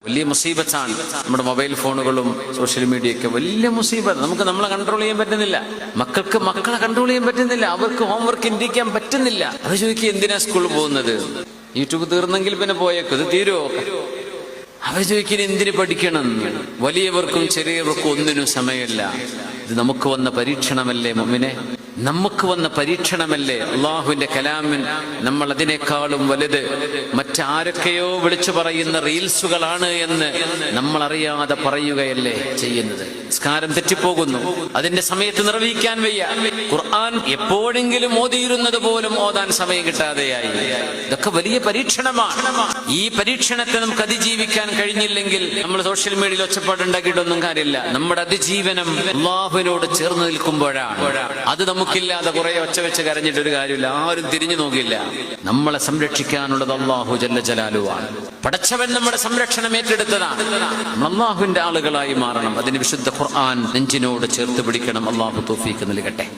വലിയ മുസീബത്താണ്. നമ്മുടെ മൊബൈൽ ഫോണുകളും സോഷ്യൽ മീഡിയയൊക്കെ വലിയ മുസീബത്ത്. നമുക്ക് നമ്മളെ കൺട്രോൾ ചെയ്യാൻ പറ്റുന്നില്ല, മക്കൾക്ക് മക്കളെ കൺട്രോൾ ചെയ്യാൻ പറ്റുന്നില്ല, അവർക്ക് ഹോംവർക്ക് ഇരിക്കാൻ പറ്റുന്നില്ല. അത് ചോദിക്കുക, എന്തിനാ സ്കൂളിൽ പോകുന്നത്? യൂട്യൂബ് തീർന്നെങ്കിൽ പിന്നെ പോയേക്കും, ഇത് തീരുമോ? അവർ ചോദിക്കുന്ന എന്തിനു പഠിക്കണം? വലിയവർക്കും ചെറിയവർക്കും ഒന്നിനും സമയമില്ല. ഇത് നമുക്ക് വന്ന പരീക്ഷണമല്ലേ മുഅ്മിനെ? നമുക്ക് വന്ന പരീക്ഷണമല്ലേ? അള്ളാഹുവിന്റെ കലാമിൻ നമ്മൾ അതിനേക്കാളും വലുത് മറ്റാരൊക്കെയോ വിളിച്ചു പറയുന്ന റീൽസുകളാണ് എന്ന് നമ്മൾ അറിയാതെ പറയുകയല്ലേ ചെയ്യുന്നത്. നിസ്കാരം തെറ്റിപ്പോകുന്നു, അതിന്റെ സമയത്ത് നിർവഹിക്കാൻ വയ്യ. ഖുർആൻ എപ്പോഴെങ്കിലും ഓതിയിരുന്നത് പോലും ഓതാൻ സമയം കിട്ടാതെയായി. ഇതൊക്കെ വലിയ പരീക്ഷണമാണ്. ഈ പരീക്ഷണത്തെ നമുക്ക് അതിജീവിക്കാൻ കഴിഞ്ഞില്ലെങ്കിൽ നമ്മൾ സോഷ്യൽ മീഡിയയിൽ ഒച്ചപ്പാടുണ്ടാക്കിയിട്ടൊന്നും കാര്യമില്ല. നമ്മുടെ അതിജീവനം അള്ളാഹുവിനോട് ചേർന്ന് നിൽക്കുമ്പോഴാണ്. അത് നമുക്കില്ലാതെ കുറെ ഒച്ച വെച്ച് കരഞ്ഞിട്ട് ഒരു കാര്യമില്ല, ആരും തിരിഞ്ഞു നോക്കില്ല. നമ്മളെ സംരക്ഷിക്കാനുള്ളത് അള്ളാഹു ജല്ല ജലാലുവാണ്. പടച്ചവൻ നമ്മുടെ സംരക്ഷണം ഏറ്റെടുത്തതാണ്. നമ്മൾ അള്ളാഹുവിന്റെ ആളുകളായി മാറണം. അതിന് വിശുദ്ധ ഖുർആൻ നെഞ്ചിനോട് ചേർത്ത് പിടിക്കണം. അള്ളാഹു തൗഫീഖ് നൽകട്ടെ.